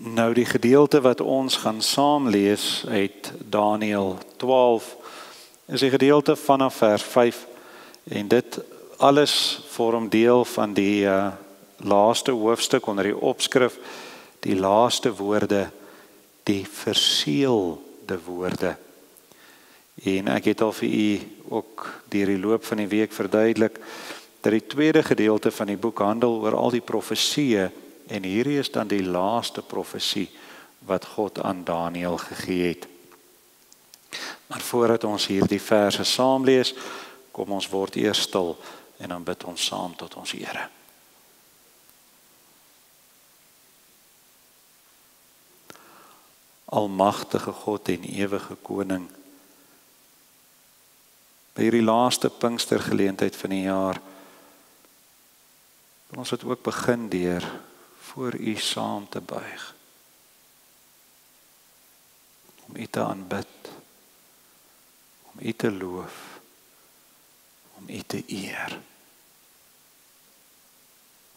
Nou die gedeelte wat ons gaan saam lees uit Daniël 12 is die gedeelte vanaf vers 5 en dit alles vorm deel van die laaste hoofstuk onder die opskrif die laaste woorde, die verseelde woorde. En ek het al vir u ook deur die loop van die week verduidelik dat die tweede gedeelte van die boek handel oor al die profesieë en hierdie is dan die laaste profesie wat God aan Daniël gegee het. Maar voordat ons hierdie verse saam lees, kom ons word eers stil en dan bid ons saam tot ons Here. Almagtige God en ewige koning, by hierdie laaste Pinkstergeleentheid van die jaar, ons het ook begin deur voor u saam te buig, om u te aanbid, om u te loof, om u te eer.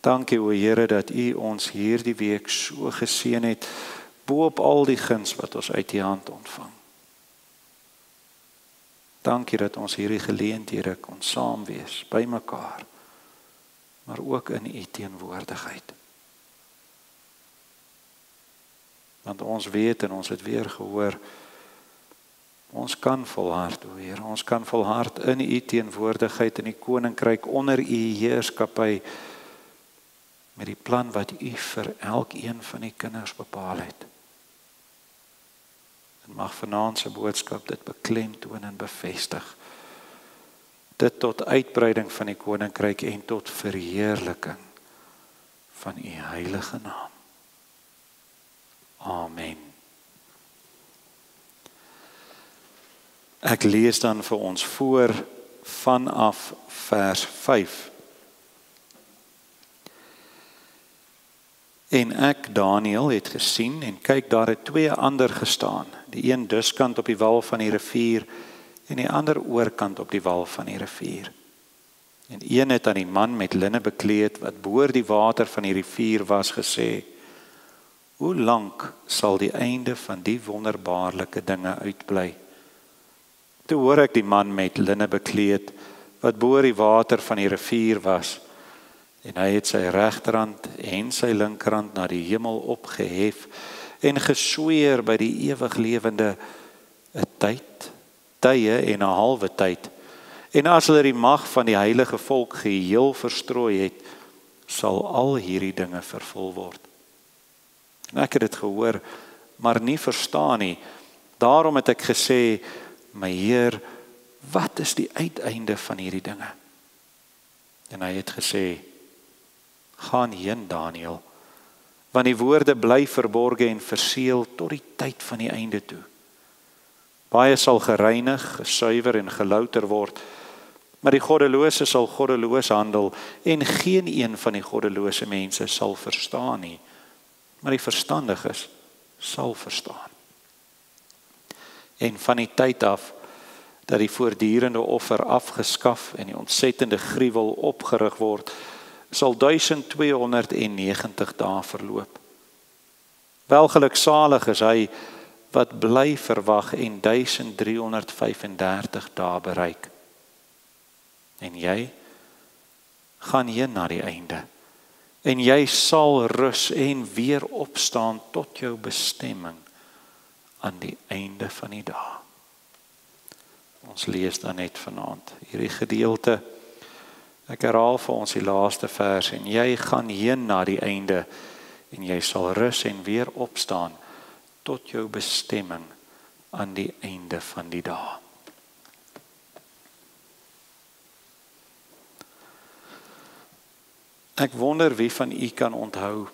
Dankie o Here dat u ons hierdie week so geseën het, bo op al die guns wat ons uit u hand ontvang. Dankie dat ons hierdie geleenthede kon saam wees, by mekaar, maar ook in u teenwoordigheid. Want ons weet en ons het weer gehoor, ons kan volhard, o Heer, ons kan volhard in u teenwoordigheid in die koninkryk onder u heerskappy met die plan wat u vir elkeen van die kinders bepaal het. En mag vanaand se boodskap dit beklemtoon en bevestig. Dit tot uitbreiding van die koninkryk en tot verheerliking van u heilige naam. Amen. Ek lees dan vir ons voor vanaf vers 5. En ek, Daniël, het gesien en kyk, daar het twee ander gestaan, die een duskant op die wal van die rivier en die ander oorkant op die wal van die rivier. En een het aan die man met linne bekleed wat boor die water van die rivier was gesê, hoe lank sal die einde van die wonderbaarlike dinge uitbly? Toe hoor ek die man met linne bekleed wat boor die water van die rivier was, en hy het sy regterhand en sy linkerhand na die hemel opgehef en gesweer by die ewig lewende 'n tyd, tye en 'n halwe tyd. En as hulle die mag van die heilige volk geheel verstrooi het, sal al hierdie dinge vervul word. En ek het dit gehoor, maar nie verstaan nie. Daarom het ek gesê, my Heer, wat is die uiteinde van hierdie dinge? En hy het gesê, gaan heen, Daniël, want die woorde bly verborge en verseël tot die tyd van die einde toe. Baie sal gereinig, gesuiwer en gelouter word, maar die goddelose sal goddeloos handel en geen een van die goddelose mense sal verstaan nie, maar die verstandiges sal verstaan. En van die tyd af dat die voortdurende offer afgeskaf en die ontsettende gruwel opgerig word, sal 1290 dae verloop. Welgeluksalig is hy wat bly verwag en 1335 dae bereik. En jy gaan heen na die einde. En jy sal rus en weer opstaan tot jou bestemming aan die einde van die dag. Ons lees dan net vanaand hierdie gedeelte. Ek herhaal vir ons die laaste vers, en jy gaan heen na die einde, en jy sal rus en weer opstaan tot jou bestemming aan die einde van die dag. Ek wonder wie van u kan onthou,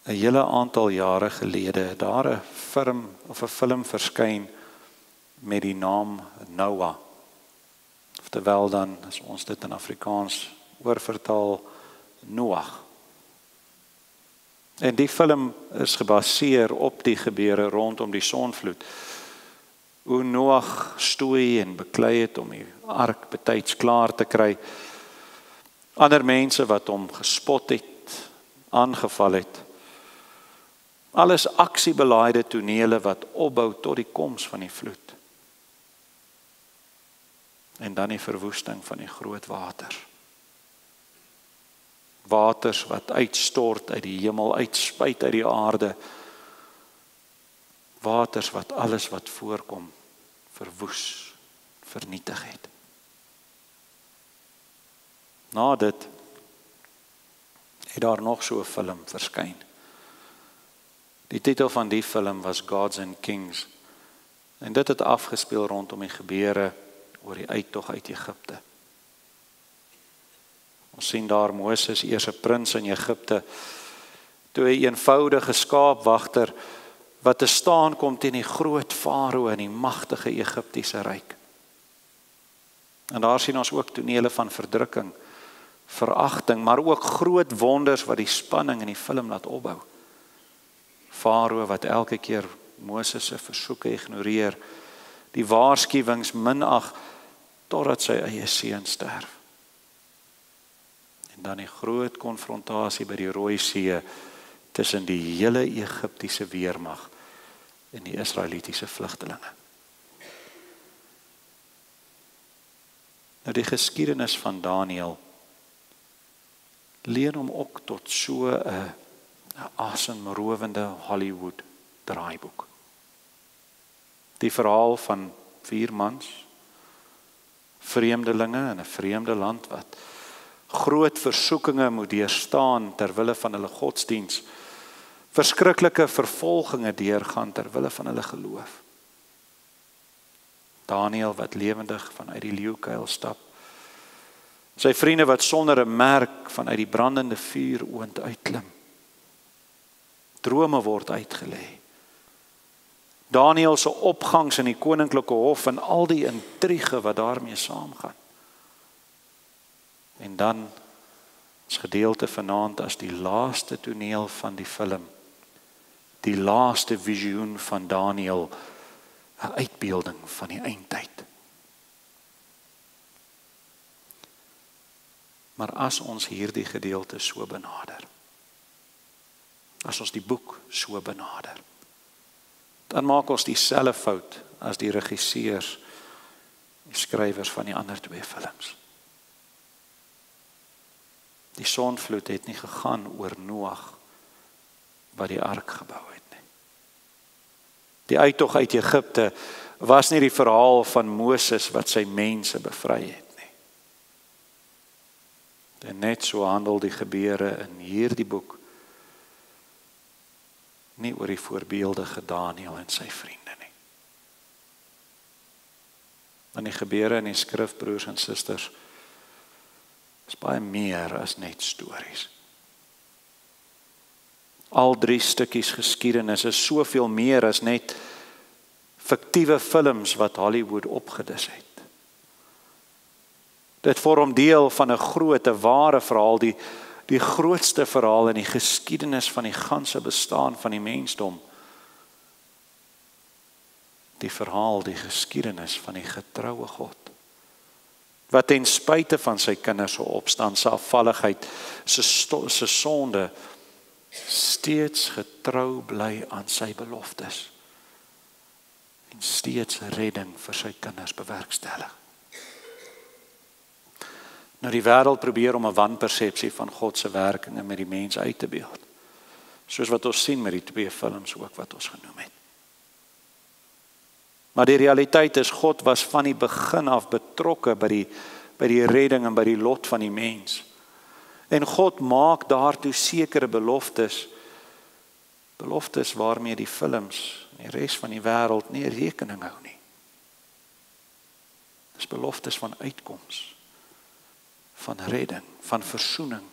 'n hele aantal jare gelede, daar 'n film verskyn met die naam Noah. Terwyl dan, as ons dit in Afrikaans oorvertaal, Noag. En die film is gebaseer op die gebeure rondom die sonvloed. Hoe Noag stoei en beklei het om die ark betyds klaar te kry. Ander mense wat hom gespot het, aangeval het. Alles aksiebelaaide tonele wat opbou tot die koms van die vloed. En dan die verwoesting van die groot waters. Waters wat uitstort uit die hemel, uitspuit uit die aarde. Waters wat alles wat voorkom verwoes, vernietig het. Na dit het daar nog so 'n film verskyn. Die titel van die film was Gods and Kings. En dit het afgespeel rondom die gebeure oor die uittog uit Egipte. Ons sien daar Moses, eers 'n prins in Egipte, toe 'n eenvoudige skaapwagter wat te staan kom teen die groot farao en die magtige Egiptiese ryk. En daar sien ons ook tonele van verdrukking, veragting, maar ook groot wonders wat die spanning in die film laat opbou. Farao wat elke keer Moses se versoeke ignoreer, die waarskuwings minag totdat sy eie seun sterf. En dan die groot konfrontasie by die Rooi See tussen die hele Egiptiese weermag en die Israelitiese vlugtelinge. Nou die geskiedenis van Daniël leen hom ook tot so 'n asemrowende Hollywood draaiboek. Die verhaal van 4 mans, vreemdelinge in 'n vreemde land wat groot versoekinge moet deurstaan ter wille van hulle godsdiens, verskriklike vervolginge deurgaan ter wille van hulle geloof. Daniël wat lewendig vanuit die leeukuil stap, sy vriende wat sonder 'n merk vanuit die brandende vuuroond uitklim. Drome word uitgelê. Daniël se opgangs in die koninklike hof en al die intrige wat daarmee saamgaan. En dan is gedeelte vanaand as die laaste toneel van die film, die laaste visioen van Daniël, 'n uitbeelding van die eindtyd. Maar as ons hierdie gedeelte so benader, as ons die boek so benader, dan maak ons dieselfde fout as die regisseurs, die skrywers van die ander 2 films. Die sonvloed het nie gegaan oor Noag wat die ark gebou het nie. Die uittog uit Egipte was nie die verhaal van Moses wat sy mense bevry het nie. En net so handel die gebeure in hierdie boek nie oor die voorbeeldige Daniël en sy vriende nie. Want die gebeure in die skrif, broers en susters, is baie meer as net stories. Al 3 stukkies geskiedenis is soveel meer as net fiktiewe films wat Hollywood opgedis het. Dit vorm deel van 'n groot, 'n ware verhaal, die grootste verhaal in die geskiedenis van die ganse bestaan van die mensdom. Die verhaal, die geskiedenis van die getroue God, wat ten spyte van sy kinders se opstand, sy afvalligheid, sy sonde, steeds getrou bly aan sy beloftes en steeds redding vir sy kinders bewerkstellig. Nou die wêreld probeer om 'n wanpersepsie van God se werkinge met die mens uit te beeld, soos wat ons sien met die 2 films ook wat ons genoem het. Maar die realiteit is, God was van die begin af betrokke by die redding en by die lot van die mens. En God maak daartoe sekere beloftes waarmee die films en die res van die wêreld nie rekening hou nie. Dis beloftes van uitkoms, van redding, van versoening.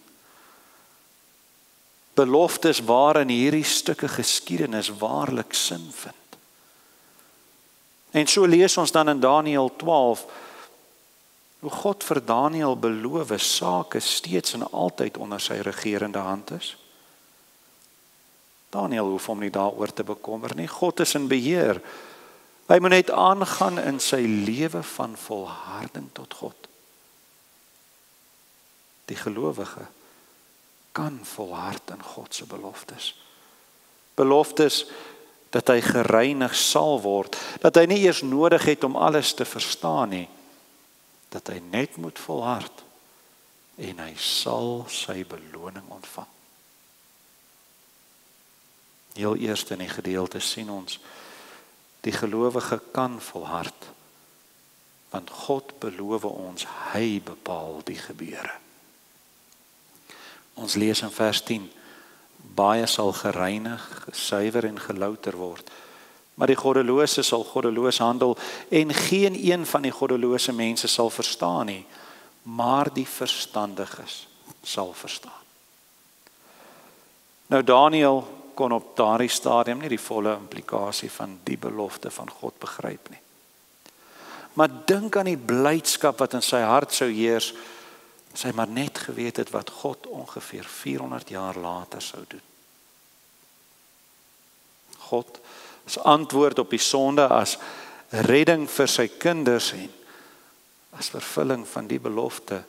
Beloftes waarin hierdie stukke geskiedenis waarlik sin vind. En so lees ons dan in Daniël 12, hoe God vir Daniël beloof sake steeds en altyd onder sy regerende hand is. Daniël hoef hom nie daaroor te bekommer nie. God is in beheer. Hy moet net aangaan in sy lewe van volharding tot God. Die gelowige kan volhard in God se beloftes. Beloftes dat hy gereinig sal word, dat hy nie eers nodig het om alles te verstaan nie, dat hy net moet volhard en hy sal sy beloning ontvang. Heel eerst in die gedeelte sien ons, die gelowige kan volhard, want God beloof ons, hy bepaal die gebeure. Ons lees in vers 10, baie sal gereinig, gesuiwer en gelouter word, maar die goddelose sal goddeloos handel, en geen een van die goddelose mense sal verstaan nie, maar die verstandiges sal verstaan. Nou Daniël kon op daardie stadium nie die volle implikasie van die belofte van God begryp nie. Maar dink aan die blydskap wat in sy hart sou heers, as hy maar net geweet het wat God ongeveer 400 jaar later sou doen. God as antwoord op die sonde, as redding vir sy kinders en as vervulling van die belofte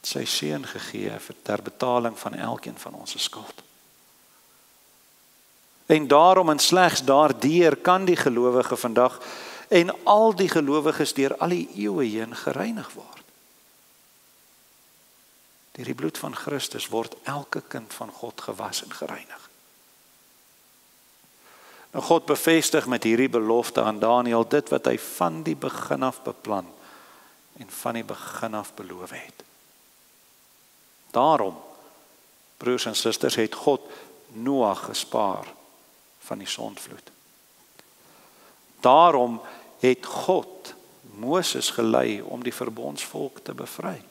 sy seun gegee ter betaling van elkeen van ons skuld. En daarom en slegs daardeur kan die gelowige vandag en al die gelowiges deur al die eeue heen gereinig word. Deur die bloed van Christus word elke kind van God gewas en gereinig. Nou God bevestig met hierdie belofte aan Daniël dit wat hy van die begin af beplan en van die begin af beloof het. Daarom, broers en susters, het God Noag gespaar van die sondvloed. Daarom het God Moses gelei om die verbondsvolk te bevry.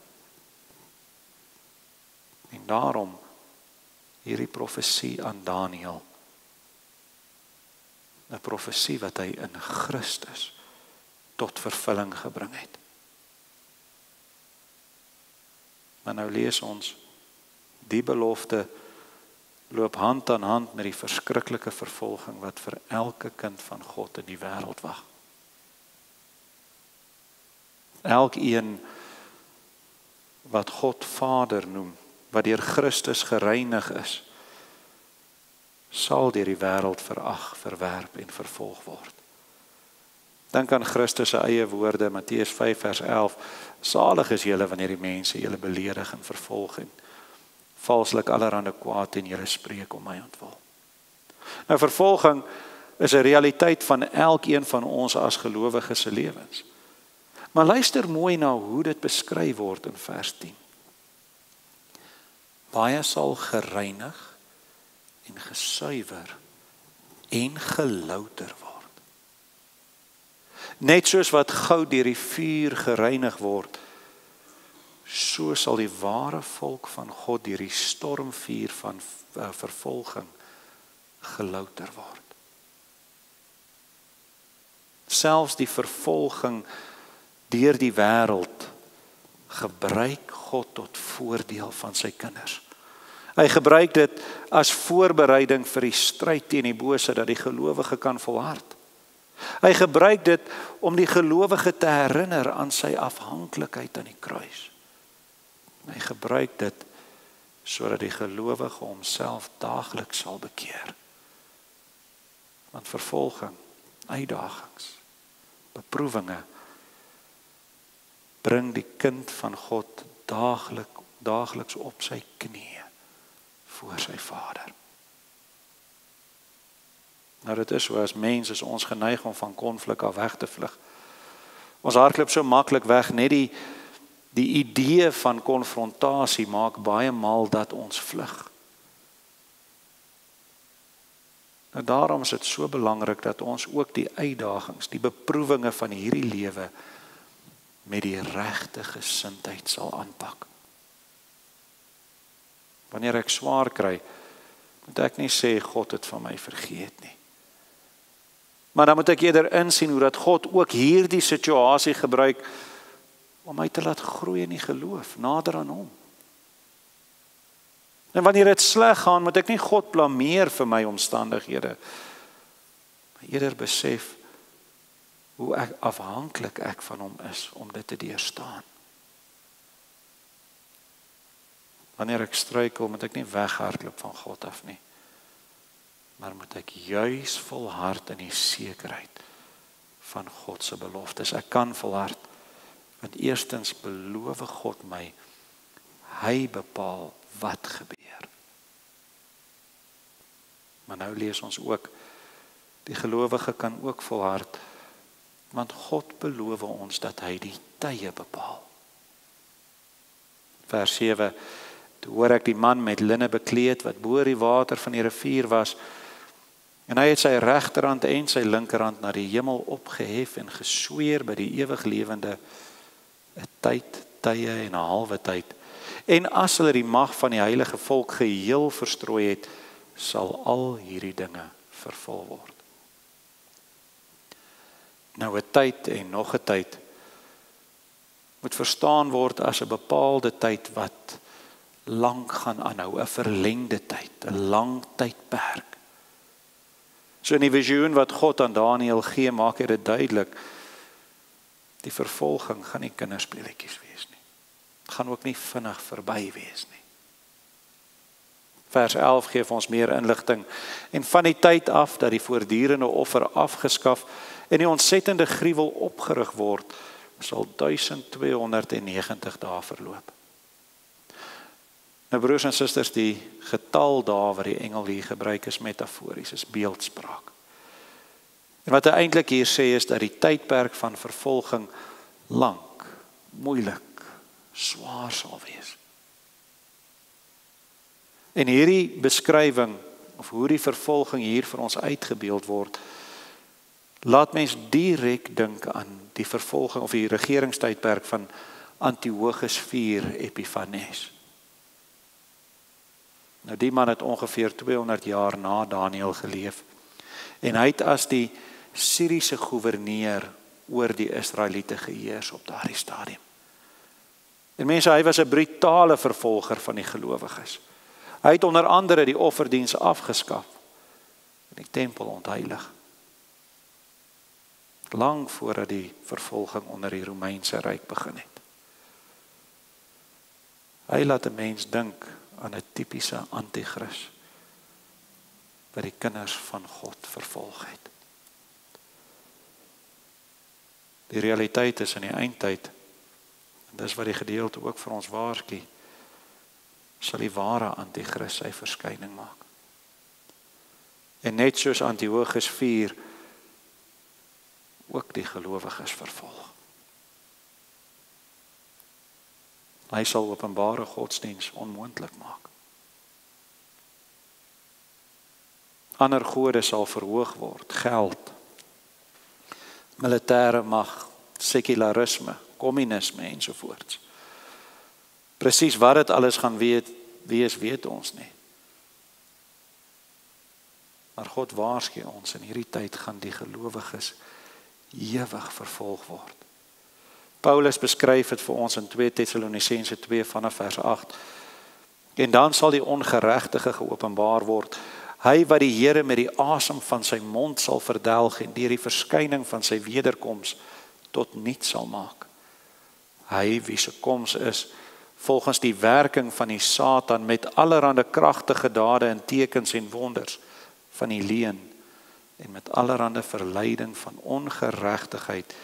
En daarom hierdie profesie aan Daniël, 'n profesie wat hy in Christus tot vervulling gebring het. Maar nou lees ons, die belofte loop hand aan hand met die verskriklike vervolging wat vir elke kind van God in die wêreld wag. Elkeen wat God Vader noem, wat deur Christus gereinig is, sal deur die wêreld verag, verwerp en vervolg word. Dink aan Christus se eie woorde, Matteus 5 vers 11, salig is julle wanneer die mense julle beledig en vervolg en valslik allerhande kwaad en julle spreek om my ontwil. Nou vervolging is 'n realiteit van elkeen van ons as gelowiges se lewens. Maar luister mooi na hoe dit beskryf word in vers 10. Baie sal gereinig en gesuiwer en gelouter word. Net soos wat goud deur die vuur gereinig word, so sal die ware volk van God deur die stormvuur van vervolging gelouter word. Selfs die vervolging deur die wêreld gebruik God tot voordeel van sy kinders. Hy gebruik dit as voorbereiding vir die stryd teen die bose, dat die gelowige kan volhard. Hy gebruik dit om die gelowige te herinner aan sy afhanklikheid aan die kruis. Hy gebruik dit sodat die gelowige homself daagliks sal bekeer. Want vervolging, uitdagings, beproewinge bring die kind van God daagliks op sy knieë voor sy Vader. Nou dit is so, as mens is ons geneig om van konflik af weg te vlug. Ons hardloop so maklik weg, net die idee van konfrontasie maak baie maal dat ons vlug. Nou daarom is dit so belangrik dat ons ook die uitdagings, die beproewinge van hierdie lewe met die regte gesindheid sal aanpak. Wanneer ek swaar kry, moet ek nie sê God het van my vergeet nie. Maar dan moet ek eerder insien hoe dat God ook hierdie situasie gebruik om my te laat groei in die geloof, nader aan hom. En wanneer dit sleg gaan, moet ek nie God blameer vir my omstandighede, maar eerder besef hoe afhanklik ek van hom is om dit te deurstaan. Wanneer ek struikel, moet ek nie weghardloop van God af nie, maar moet ek juis volhard in die sekerheid van God se beloftes. Ek kan volhard, want eerstens beloof God my, hy bepaal wat gebeur. Maar nou lees ons ook, die gelowige kan ook volhard, want God beloof ons dat hy die tye bepaal. Vers 7, toe hoor ek die man met linne bekleed, wat bo die water van die rivier was, en hy het sy regterhand en sy linkerhand na die hemel opgehef en gesweer by die ewig lewende, 'n tyd, tye en 'n halwe tyd. En as hulle die mag van die heilige volk geheel verstrooi het, sal al hierdie dinge vervul word. Nou 'n tyd en nog 'n tyd moet verstaan word as 'n bepaalde tyd wat lank gaan aanhou, 'n verlengde tyd, 'n lang tydperk. So in die visioen wat God aan Daniël gee, maak hy dit duidelik, die vervolging gaan nie kinderspeletjies wees nie. Het gaan ook nie vinnig verby wees nie. Vers 11 gee vir ons meer inligting. En van die tyd af dat die voortdurende offer afgeskaf en die ontsettende gruwel opgerig word, sal 1290 dae verloop. Nou broers en susters, die getal dae wat die engel hier gebruik is metafories, is beeldspraak. En wat hy eintlik hier sê is dat die tydperk van vervolging lank, moeilik, swaar sal wees. En hierdie beskrywing, of hoe die vervolging hier vir ons uitgebeeld word, laat mens direk dink aan die vervolging of die regeringstydperk van Antiochus IV Epiphanes. Nou die man het ongeveer 200 jaar na Daniël geleef en hy het as die Syriese goewerneur oor die Israeliete geheers op daardie stadium. En mense, hy was 'n brutale vervolger van die gelowiges. Hy het onder andere die offerdiens afgeskaf en die tempel ontheilig. Lang voordat die vervolging onder die Romeinse Ryk begin het. Hy laat 'n mens dink aan 'n tipiese anti-kris wat die kinders van God vervolg het. Die realiteit is in die eindtyd, en dis wat die gedeelte ook vir ons waarsku, sal die ware anti-kris sy verskyning maak. En net soos Antiochus IV ook die gelowiges vervolg. Hy sal openbare godsdiens onmoontlik maak. Ander gode sal verhoog word, geld, militêre mag, sekularisme, kommunisme ensovoorts. Presies wat dit alles gaan wees, weet ons nie. Maar God waarsku ons, in hierdie tyd gaan die gelowiges ewig vervolg word. Paulus beskryf dit vir ons in 2 Tessalonisense 2 vanaf vers 8. En dan sal die ongeregtige geopenbaar word, hy wat die Here met die asem van sy mond sal verdelg en deur die verskyning van sy wederkoms tot niets sal maak. Hy wie se koms is volgens die werking van die Satan met allerhande kragtige dade en tekens en wonders van die leuen en met allerhande verleiding van ongeregtigheid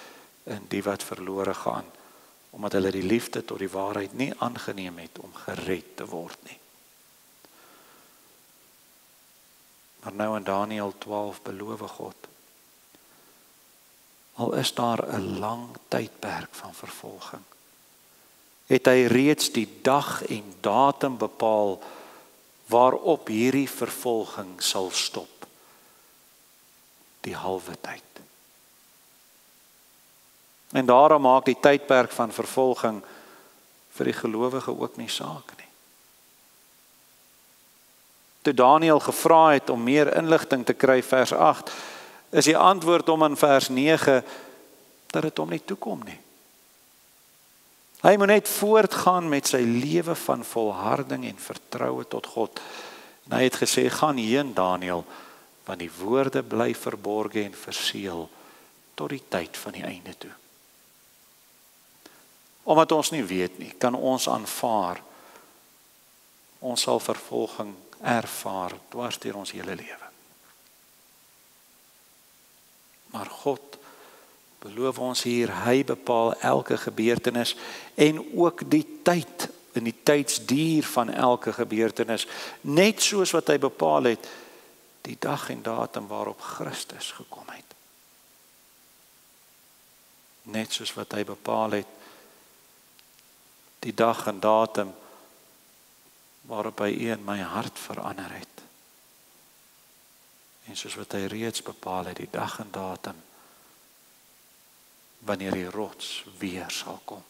in die wat verlore gaan, omdat hulle die liefde tot die waarheid nie aangeneem het om gered te word nie. Maar nou in Daniël 12 beloof God, al is daar 'n lang tydperk van vervolging, het hy reeds die dag en datum bepaal waarop hierdie vervolging sal stop. Die halwe tyd. En daarom maak die tydperk van vervolging vir die gelowige ook nie saak nie. Toe Daniël gevra het om meer inligting te kry, vers 8, is die antwoord om in vers 9 dat dit hom nie toekom nie. Hy moet net voortgaan met sy lewe van volharding en vertroue tot God. En hy het gesê, gaan heen Daniël, want die woorde bly verborge en verseël tot die tyd van die einde toe. Omdat ons nie weet nie, kan ons aanvaar, ons sal vervolging ervaar dwars deur ons hele lewe. Maar God beloof ons hier, hy bepaal elke gebeurtenis en ook die tyd, in die tydsduur van elke gebeurtenis, net soos wat hy bepaal het, die dag en datum waarop Christus gekom het. Net soos wat hy bepaal het, die dag en datum waarop hy in my hart verander het. En soos wat hy reeds bepaal het, die dag en datum, wanneer die rots weer sal kom.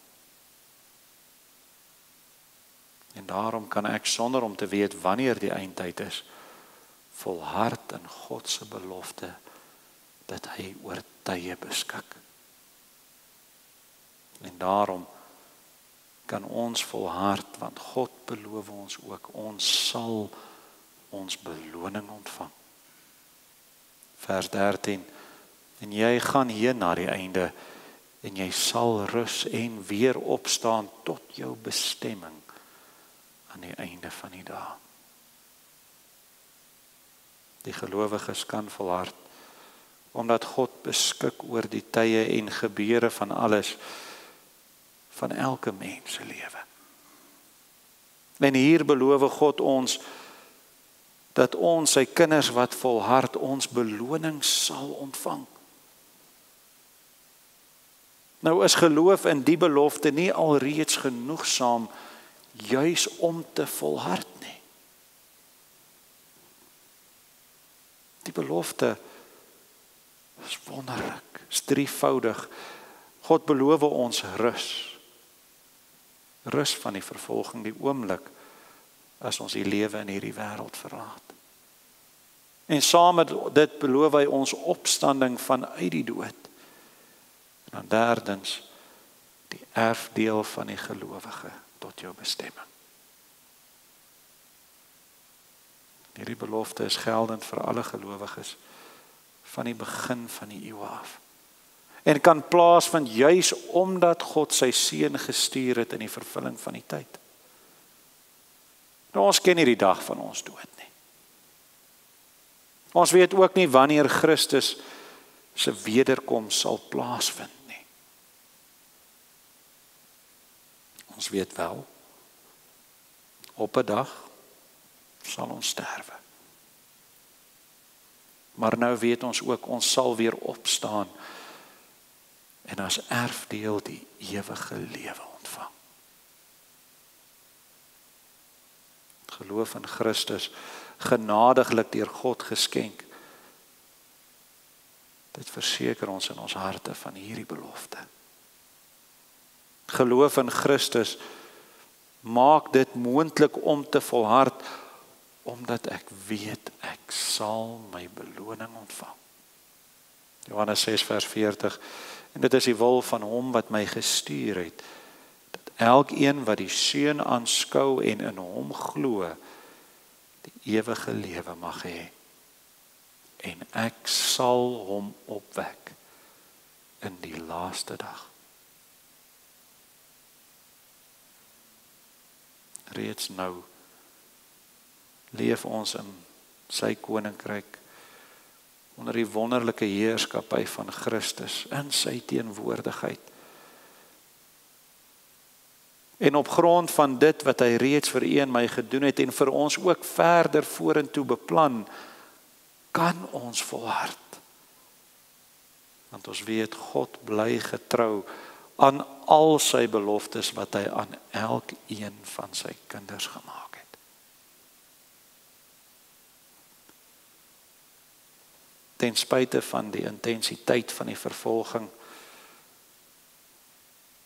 En daarom kan ek sonder om te weet wanneer die eindtyd is, volhard in God se belofte, dat hy oor tye beskik. En daarom kan ons volhard, want God beloof ons ook, ons sal ons beloning ontvang. Vers 13, en jy gaan hier na die einde, en jy sal rus en weer opstaan tot jou bestemming aan die einde van die dag. Die gelowiges kan volhard, omdat God beskik oor die tye en gebeure van alles, van elke mens se lewe. En hier beloof God ons, dat ons, sy kinders wat volhard, ons beloning sal ontvang. Nou is geloof in die belofte nie alreeds genoegsaam, juis om te volhard nie. Die belofte is wonderlik, is drievoudig. God beloof ons rus. Rus van die vervolging, die oomblik, as ons die lewe in hierdie wêreld verlaat. En saam met dit beloof hy ons opstanding vanuit die dood. En dan derdens, die erfdeel van die gelowige tot jou bestemming. Hierdie belofte is geldend vir alle gelowiges van die begin van die eeue af. En kan plaasvind juis omdat God sy seun gestuur het in die vervulling van die tyd. Nou, ons ken nie die dag van ons dood nie. Ons weet ook nie wanneer Christus se wederkoms sal plaasvind nie. Ons weet wel, op 'n dag sal ons sterwe. Maar nou weet ons ook, ons sal weer opstaan en as erfdeel die ewige lewe ontvang. Geloof in Christus, genadiglik deur God geskenk. Dit verseker ons in ons harte van hierdie belofte. Geloof in Christus maak dit moontlik om te volhard, omdat ek weet ek sal my beloning ontvang. Johannes 6 vers 40, en dit is die wil van hom wat my gestuur het, dat elkeen wat die seun aanskou en in hom glo, die ewige lewe mag hê. En ek sal hom opwek in die laaste dag. Reeds nou leef ons in sy koninkryk onder die wonderlike heerskappy van Christus in sy teenwoordigheid. En op grond van dit wat hy reeds vir u en my gedoen het en vir ons ook verder vorentoe beplan, kan ons volhard. Want ons weet God bly getrou aan al sy beloftes wat hy aan elkeen van sy kinders gemaak het. Ten spyte van die intensiteit van die vervolging,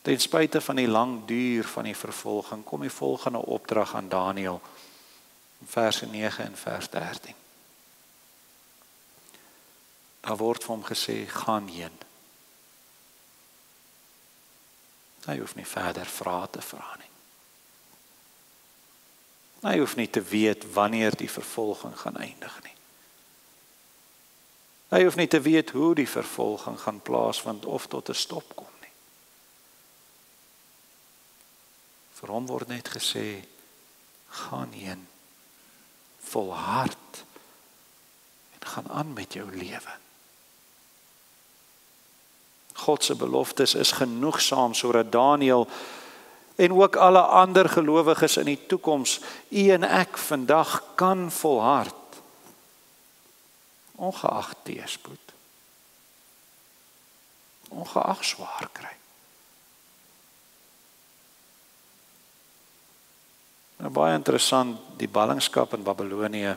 ten spyte van die lang duur van die vervolging, kom die volgende opdrag aan Daniël, verse 9 en vers 13. Daar word vir hom gesê, gaan heen. Hy hoef nie verder vrae te vra nie. Hy hoef nie te weet wanneer die vervolging gaan eindig nie. Hy hoef nie te weet hoe die vervolging gaan plaasvind of tot 'n stop kom nie. Vir hom word net gesê, gaan heen, volhard en gaan aan met jou lewe. God se beloftes is genoegsaam sodat Daniël en ook alle ander gelowiges in die toekoms, u en ek vandag kan volhard, ongeag teëspoed, ongeag swaar kry. Nou, baie interessant, die ballingskap in Babylonië,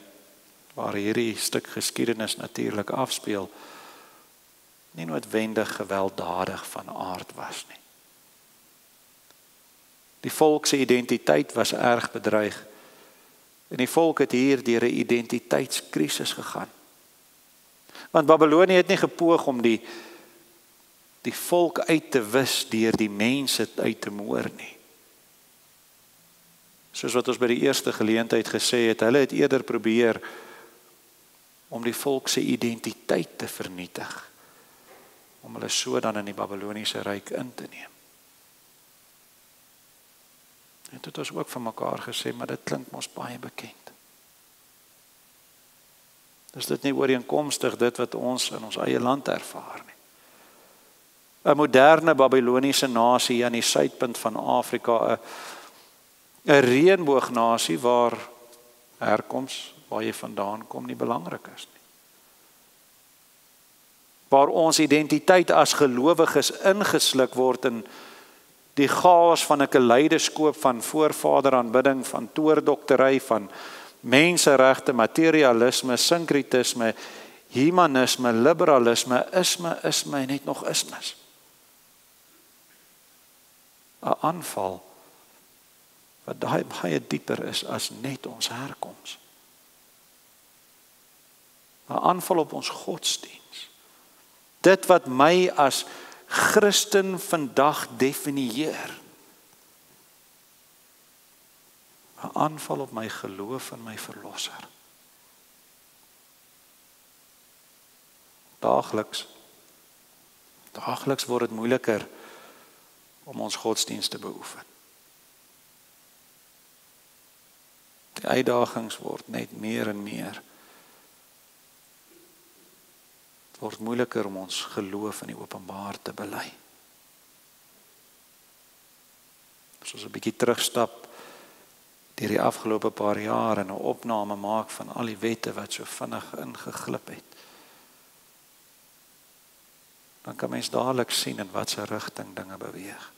waar hierdie stuk geskiedenis natuurlik afspeel, nie noodwendig gewelddadig van aard was nie. Die volk se identiteit was erg bedreig, en die volk het hier deur 'n identiteitskrisis gegaan. Want Babylonië het nie gepoog om die volk uit te wis deur die mense uit te moor nie. Soos wat ons by die eerste geleentheid gesê het, hulle het eerder probeer om die volk se identiteit te vernietig, om hulle so dan in die Babyloniese ryk in te neem. En dit is ook van mekaar gesê, maar dit klink mos baie bekend. Is dit nie ooreenkomstig dit wat ons in ons eie land ervaar nie? 'n moderne Babyloniese nasie aan die suidpunt van Afrika, 'n reënboognasie waar herkoms, waar jy vandaan kom, nie belangrik is nie. Waar ons identiteit as gelowiges ingesluk word in die chaos van 'n kaleidoskoop van voorvaderaanbidding, van toordoktery, van menseregte, materialisme, sinkretisme, humanisme, liberalisme, isme en net nog ismes. 'n aanval wat baie dieper is as net ons herkoms. 'n aanval op ons godsdiens. Dit wat my as Christen vandag definieer. 'n aanval op my geloof in my verlosser. Daagliks word dit moeiliker om ons godsdiens te beoefen. Die uitdagings word net meer en meer. Het word moeiliker om ons geloof in die openbaar te bely. As ons 'n bietjie terugstap deur die afgelope paar jaar en 'n opname maak van al die wette wat so vinnig ingeglip het, dan kan mens dadelik sien in watter rigting dinge beweeg.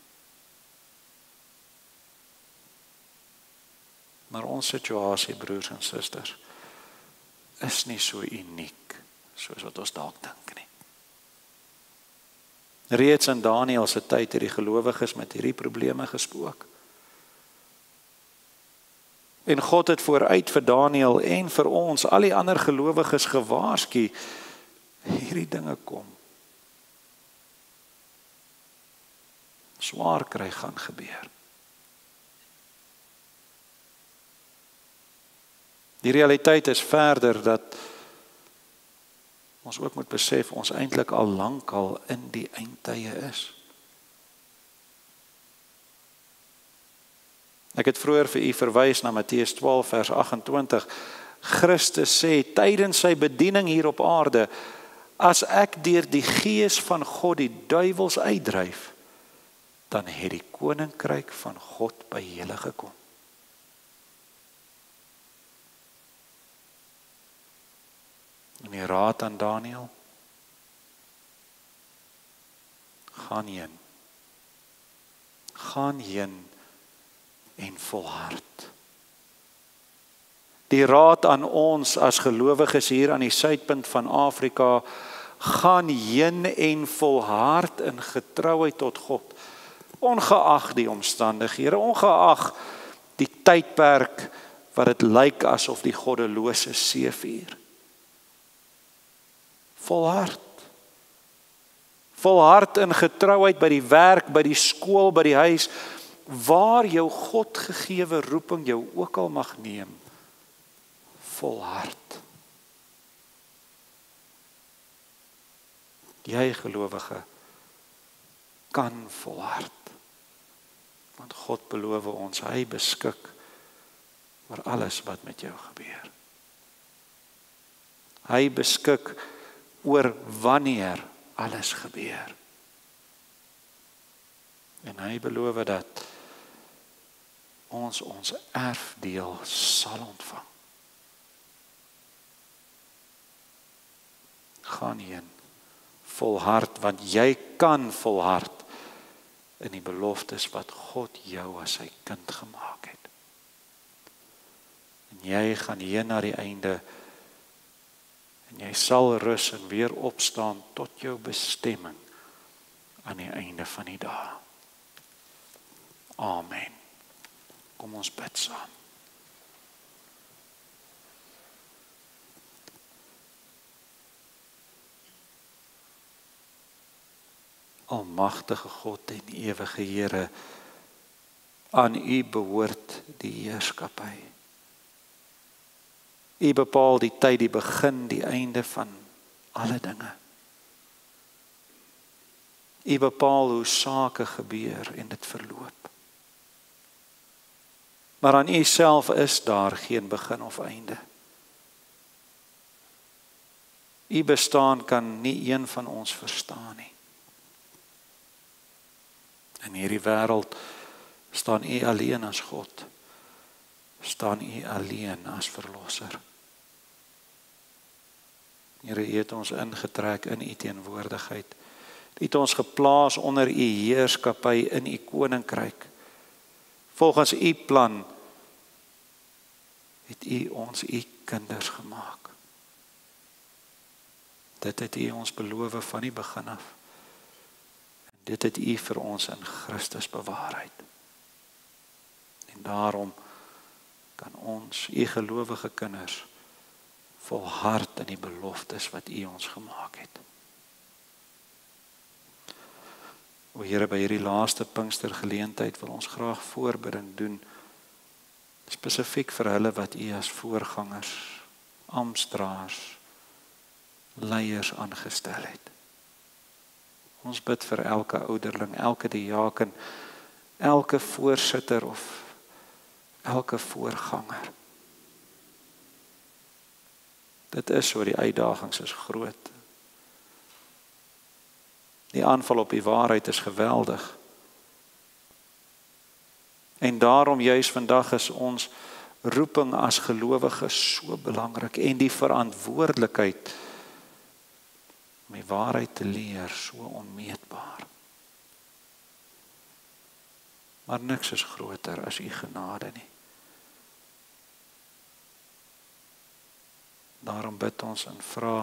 Maar ons situasie, broers en susters, is nie so uniek soos wat ons dalk dink nie. Reeds in Daniël se tyd het die gelowiges met hierdie probleme gespook. En God het vooruit vir Daniël en vir ons, al die ander gelowiges gewaarsku, hierdie dinge kom. Swaar kry gaan gebeur. Die realiteit is verder dat ons ook moet besef ons eintlik al lankal in die eindtye is. Ek het vroeër vir u verwys na Matteus 12 vers 28. Christus sê tydens sy bediening hier op aarde, as ek deur die Gees van God die duiwels uitdryf, dan het die koninkryk van God by julle gekom. En die raad aan Daniël, gaan heen en volhard. Die raad aan ons as gelowiges hier aan die suidpunt van Afrika, gaan heen en volhard in getrouheid tot God, ongeag die omstandighede, ongeag die tydperk wat dit lyk asof die goddelose seevier. Volhard in getrouheid by die werk, by die skool, by die huis, waar jou God gegewe roeping jou ook al mag neem. Volhard. Jy gelowige kan volhard. Want God beloof ons, hy beskik oor alles wat met jou gebeur. Hy beskik oor wanneer alles gebeur. En hy beloof dat ons erfdeel sal ontvang. Gaan heen, volhard, want jy kan volhard in die beloftes wat God jou as sy kind gemaak het. En jy gaan heen na die einde, en jy sal rus en weer opstaan tot jou bestemming aan die einde van die dae. Amen. Kom ons bid saam. Almagtige God en ewige Here, aan U behoort die heerskappy. U bepaal die tyd, die begin, die einde van alle dinge. U bepaal hoe sake gebeur en dit verloop. Maar aan U self is daar geen begin of einde. U bestaan kan nie een van ons verstaan nie. In hierdie wêreld staan U alleen as God. Staan U alleen as verlosser. Here, U het ons ingetrek in U teenwoordigheid. U het ons geplaas onder U heerskappy in U koninkryk. Volgens U plan het U ons U kinders gemaak. Dit het U ons beloof van die begin af. Dit het U vir ons in Christus bewaarheid. En daarom kan ons, U gelowige kinders, volhard in die beloftes wat U ons gemaak het. O Here, by hierdie laaste Pinkstergeleentheid wil ons graag voorbidding doen, spesifiek vir hulle wat U as voorgangers, amptdraers, leiers aangestel het. Ons bid vir elke ouderling, elke diaken, elke voorsitter of elke voorganger. Dit is so, die uitdagings is groot. Die aanval op die waarheid is geweldig. En daarom juis vandag is ons roeping as gelowiges so belangrik en die verantwoordelikheid om die waarheid te leer so onmeetbaar. Maar niks is groter as U genade nie. Daarom bid ons en vra,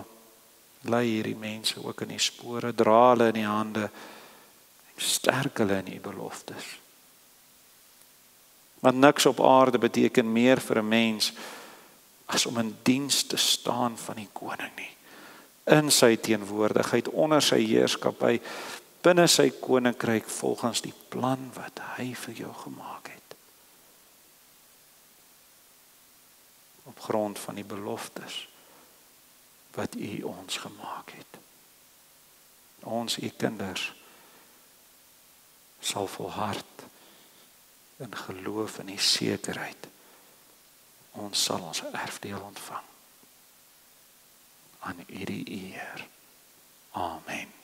lei hierdie mense ook in die spore, dra hulle in die hande, en sterk hulle in U beloftes. Want niks op aarde beteken meer vir 'n mens as om in diens te staan van die koning nie. In sy teenwoordigheid, onder sy heerskappy, binne sy koninkryk volgens die plan wat hy vir jou gemaak het. Op grond van die beloftes wat U ons gemaak het. Ons, U kinders, sal volhard in geloof en die sekerheid. Ons sal ons erfdeel ontvang. Aan U die eer. Amen.